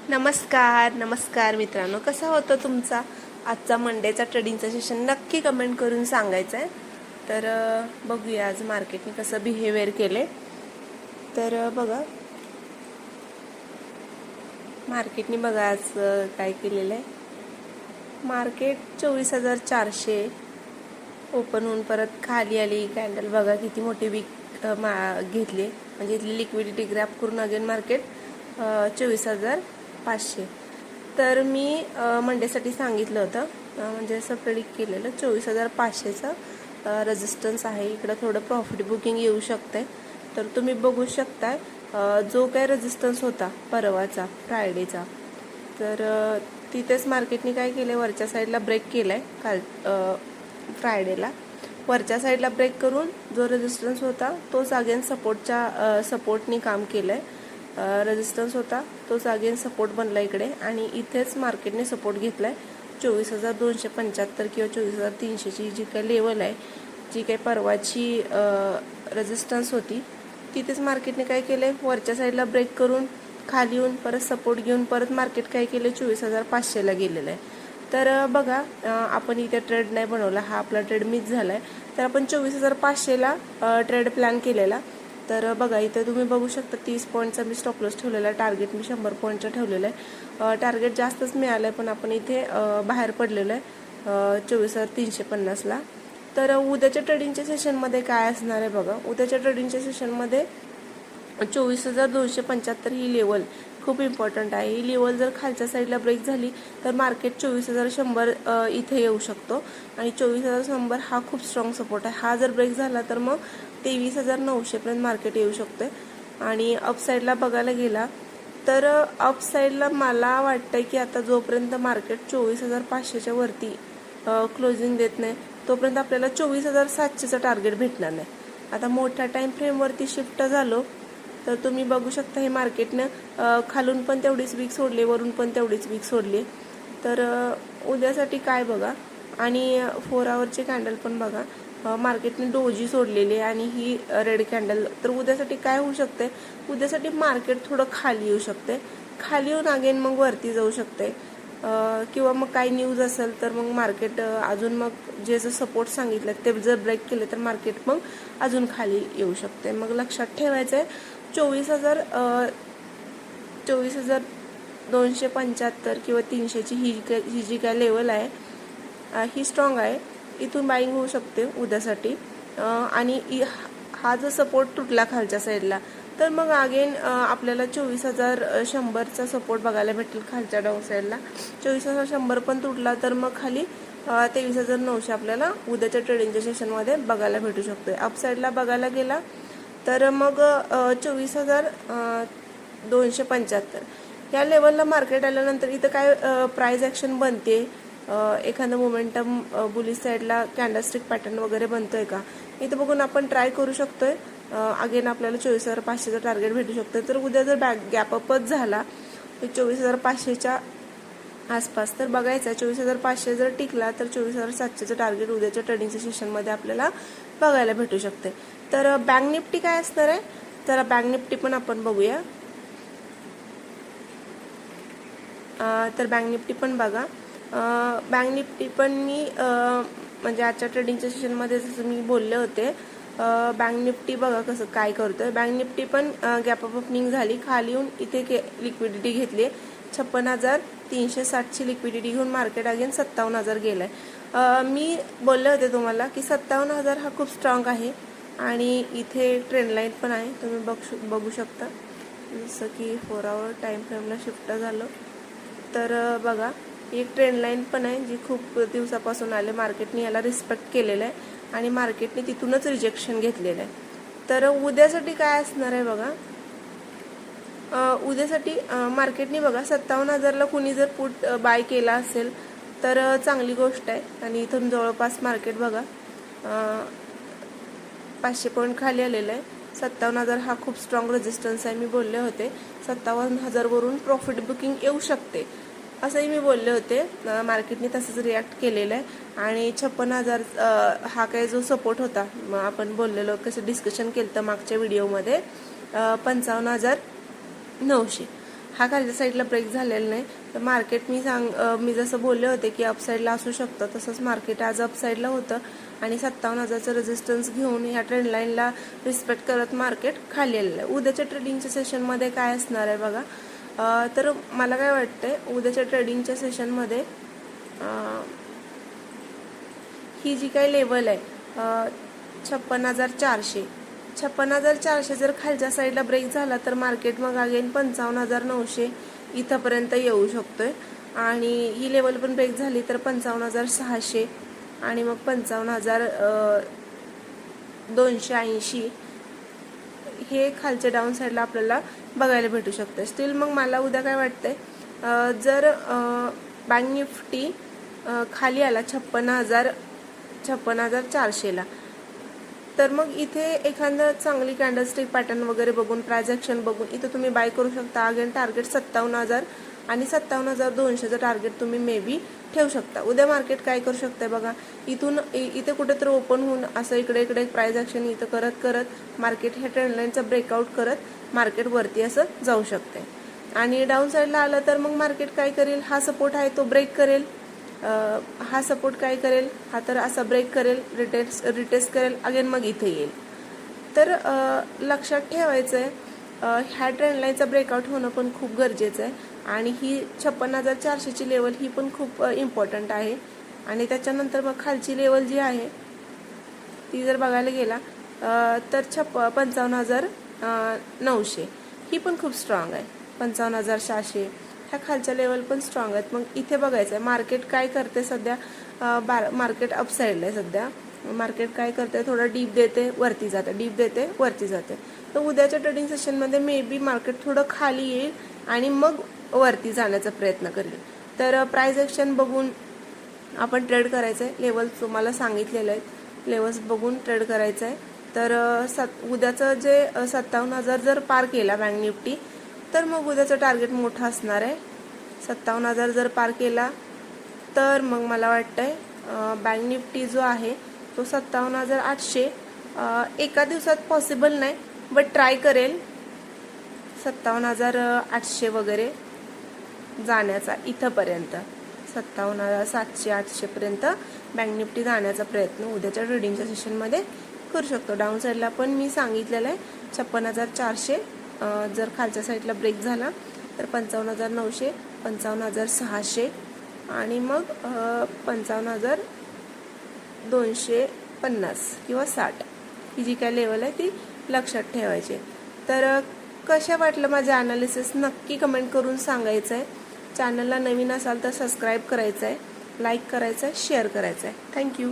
नमस्कार मित्रांनो, कसा होता तुमचा आजचा मंडेचा ट्रेडिंगचा सेशन नक्की कमेंट करून सांगायचं आहे. तर बघूया आज मार्केटने कसं बिहेवियर केले. तर बघा मार्केटने बघा आज काय केलेलं आहे. मार्केट 24,400 ओपन होऊन परत खाली आली. कॅन्डल बघा किती मोठी वीक घेतली, म्हणजे इथली लिक्विडिटी ग्रॅप करून अगेन मार्केट 24,500. तर मी मंडेसाठी सांगितलं होतं, म्हणजे असं प्रेडिक्ट केलेलं 24,500चा रेजिस्टन्स आहे. इकडं थोडं प्रॉफिट बुकिंग येऊ शकते. तर तुम्ही बघू शकताय जो काय रेजिस्टन्स होता परवाचा फ्रायडेचा, तर तिथेच मार्केटने काय केलं, वरच्या साईडला ब्रेक केलाय. काल फ्रायडेला वरच्या साईडला ब्रेक करून जो रेजिस्टन्स होता तोच अगेन सपोर्टनी काम केलंय. रेजिस्टन्स होता तोच अगेन सपोर्ट बनला इकडे, आणि इथेच मार्केटने सपोर्ट घेतलाय 24,275 किंवा 24,300ची जी काही लेवल आहे, जी काही परवाची रेजिस्टन्स होती, तिथेच मार्केटने काय केलंय, वरच्या साईडला ब्रेक करून खाली येऊन परत सपोर्ट घेऊन परत मार्केट काय केलं 24,500ला गेलेलं आहे. तर बघा आपण इथे ट्रेड नाही बनवला, हा आपला ट्रेड मिस झालाय. तर आपण 24,500ला ट्रेड प्लॅन केलेला. तर बघा इथे तुम्ही बघू शकता 30 पॉईंटचा मी स्टॉप लॉस ठेवलेला आहे. टार्गेट मी 100 पॉईंटचा ठेवलेला आहे. टार्गेट जास्तच मिळालं आहे, पण आपण इथे बाहेर पडलेलो आहे 24,350ला. तर उद्याच्या ट्रेडिंगच्या सेशनमध्ये काय असणार आहे बघा. उद्याच्या ट्रेडिंगच्या सेशनमध्ये 24,275 ही लेवल खूप इम्पॉर्टंट आहे. ही लेवल जर खालच्या साईडला ब्रेक झाली तर मार्केट 24,100 इथे येऊ शकतो, आणि 24,100 हा खूप स्ट्रॉंग सपोर्ट आहे. हा जर ब्रेक झाला तर मग 23,900 पर्यंत मार्केट येऊ शकते. आणि अपसाईडला बघायला गेला तर अपसाईडला मला वाटतंय की आता जोपर्यंत मार्केट 24,500च्या वरती क्लोजिंग देत नाही तोपर्यंत आपल्याला 24,700चं टार्गेट भेटणार नाही. आता मोठ्या टाइम फ्रेमवरती शिफ्ट झालो तर तुम्ही बघू शकता हे मार्केटनं खालून पण तेवढीच वीक सोडली, वरून पण तेवढीच वीक सोडली. तर उद्यासाठी काय बघा, आणि 4 आवरचे कॅन्डल पण बघा, मार्केटने डोजी सोडलेली आहे आणि ही रेड कॅन्डल. तर उद्यासाठी काय होऊ शकते, उद्यासाठी मार्केट थोडं खाली येऊ शकते. खाली येऊन अगेन मग वरती जाऊ शकते, किंवा मग काही न्यूज असेल तर मग मार्केट अजून मग जे सपोर्ट सांगितलं ते जर ब्रेक केले तर मार्केट मग अजून खाली येऊ शकते. मग लक्षात ठेवायचं आहे 24,275 किंवा 300ची ही जी काय लेवल आहे ही स्ट्रॉंग आहे. इथून बाईंग होऊ शकते उद्यासाठी. आणि हा जर सपोर्ट तुटला खालच्या साईडला तर मग अगेन आपल्याला 24,100चा सपोर्ट बघायला भेटेल खालच्या डाऊन साईडला. 24,100 पण तुटला तर मग खाली 23,900 आपल्याला उद्याच्या ट्रेडिंगच्या सेशनमध्ये बघायला भेटू शकतोय. अपसाईडला बघायला गेला तर मग 24,275 या लेवलला मार्केट आल्यानंतर इथं काय प्राइस ॲक्शन बनते, एखादं मोमेंटम बुलिश साईडला कॅन्डलस्टिक पॅटर्न वगैरे बनतोय का, इथं बघून आपण ट्राय करू शकतोय. अगेन आपल्याला 24,500चं टार्गेट भेटू शकतं. तर उद्या जर गॅप अपच झाला 24,500च्या आसपास तर बघायचं आहे. 24,500 जर टिकला तर 24,700चं टार्गेट उद्याच्या ट्रेडिंगच्या सेशनमध्ये आपल्याला बघायला भेटू शकते. तर बँक निफ्टी काय असणार आहे, तर बँक निफ्टी पण आपण बघूया. तर बँक निफ्टी पण बघा, बँक निफ्टी पण मी म्हणजे आजच्या ट्रेडिंगच्या सेशनमध्ये जसं मी बोलले होते, बँक निफ्टी बघा कसं काय करतोय. बँक निफ्टी पण गॅप अप ओपनिंग झाली, खाली येऊन इथे लिक्विडिटी घेतली. 56,360ची लिक्विडिटी घेऊन मार्केट अगेन 57,000 गेलाय. मी बोलले होते तुम्हाला की 57,000 हा खूप स्ट्रॉंग आहे, आणि इथे ट्रेंड लाईन पण आहे, तुम्ही बघू शकता. जसं की 4 आवर टाइम फ्रेमला शिफ्ट झालं तर बघा एक ट्रेंड लाईन पण आहे जी खूप दिवसापासून आले. मार्केटने याला रिस्पेक्ट केलेलं आहे आणि मार्केटने तिथूनच रिजेक्शन घेतलेलं आहे. तर उद्यासाठी काय असणार आहे बघा. उद्यासाठी मार्केटने बघा 57,000ला कुणी जर पुट बाय केला असेल तर चांगली गोष्ट आहे. आणि इथून जवळपास मार्केट बघा 500 पॉईंट खाली आलेलं आहे. 57,000 हा खूप स्ट्रॉंग रेजिस्टन्स आहे. मी बोलले होते 57,000 वरून प्रॉफिट बुकिंग येऊ शकते असंही मी बोलले होते. मार्केटने तसंच रिॲक्ट केलेलं आहे. आणि 56,000 हा काय जो सपोर्ट होता, आपण बोललेलो कसं डिस्कशन केलं तर मागच्या व्हिडिओमध्ये 55,900 हा खालच्या साईडला ब्रेक झालेला नाही, तर मार्केट मी जसं बोलले होते की अपसाईडला असू शकतं, तसंच मार्केट आज अपसाईडला होतं आणि 57,000चं रेजिस्टन्स घेऊन ह्या ट्रेंड लाईनला रिस्पेक्ट करत मार्केट खाली आलेलं आहे. उद्याच्या ट्रेडिंगच्या सेशनमध्ये काय असणार आहे बघा. तर मला काय वाटतंय उद्याच्या ट्रेडिंगच्या सेशनमध्ये ही जी काही लेवल आहे 56,400 जर खालच्या साईडला ब्रेक झाला तर मार्केट मग अगेन 55,900 इथंपर्यंत येऊ शकतोय आणि ही लेवल पण ब्रेक झाली तर 55,600 आणि मग 55,280 हे खालच्या डाऊन साईडला आपल्याला बघायला भेटू शकतं. स्टील मग मला उद्या काय वाटतंय जर बँक निफ्टी खाली आला 56,400ला तर मग इथे एखादं चांगली कॅन्डलस्टिक पॅटर्न वगैरे बघून प्राइस ॲक्शन बघून इथं तुम्ही बाय करू शकता. अगेन टार्गेट 57,000 आणि 57,200चं टार्गेट तुम्ही मे बी ठेवू शकता. उद्या मार्केट काय करू शकते बघा, इथे कुठेतरी ओपन होऊन असं इकडे प्राइस ॲक्शन इथं करत मार्केट ह्या ट्रेंड लाईनचा ब्रेकआउट करत मार्केट वरती असं जाऊ शकते. आणि डाऊन साईडला आलं तर मग मार्केट काय करेल, हा सपोर्ट आहे तो ब्रेक करेल, हा सपोर्ट काय करेल, हा तर असा ब्रेक करेल, रिटेस्ट करेल, अगेन मग इथे येईल. तर लक्षात ठेवायचं आहे ह्या ट्रेंड लाईनचा ब्रेकआउट होणं पण खूप गरजेचं आहे आणि ही 56,400ची लेवल ही पण खूप इम्पॉर्टंट आहे. आणि त्याच्यानंतर मग खालची लेवल जी आहे ती जर बघायला गेला तर 55,900 ही पण खूप स्ट्रॉंग आहे. 55,600 ह्या खालच्या लेवल पण स्ट्रॉंग आहेत. मग इथे बघायचं आहे मार्केट काय करते सध्या. मार्केट अपसाईडला आहे सध्या. मार्केट काय करते, थोडं डीप देते वरती जाते, डीप देते वरती जाते. तर उद्याच्या ट्रेडिंग सेशनमध्ये मे बी मार्केट थोडं खाली येईल आणि मग वरती जाण्याचा प्रयत्न करेल. तर प्राइस ॲक्शन बघून आपण ट्रेड करायचं आहे. लेवल्स तुम्हाला सांगितलेले आहेत, लेवल्स बघून ट्रेड करायचं आहे. तर उद्याचं जे 57,000 जर पार केला बँक निफ्टी तर मग उद्याचं टार्गेट मोठं असणार आहे. 57,000 जर पार केला तर मग मला वाटतंय बँक निफ्टी जो आहे तो 57,800 एका दिवसात पॉसिबल नाही बट ट्राय करेल 57,800 वगैरे जाण्याचा. इथंपर्यंत 57,700-800 पर्यंत बँक निफ्टी जाण्याचा प्रयत्न उद्याच्या ट्रेडिंगच्या सेशनमध्ये करू शकतो. डाऊन साईडला पण मी सांगितलेलं आहे 56,400 जर खालच्या साईडला ब्रेक झाला तर 55,900, 55,600 आणि मग 55,250 किंवा 60 ही जी काय लेवल आहे ती लक्षात ठेवायची. तर कशा वाटलं माझं ॲनालिसिस नक्की कमेंट करून सांगायचं आहे. चॅनलला नवीन असाल तर सबस्क्राईब करायचं आहे, लाईक करायचं आहे, शेअर करायचं आहे. थँक्यू.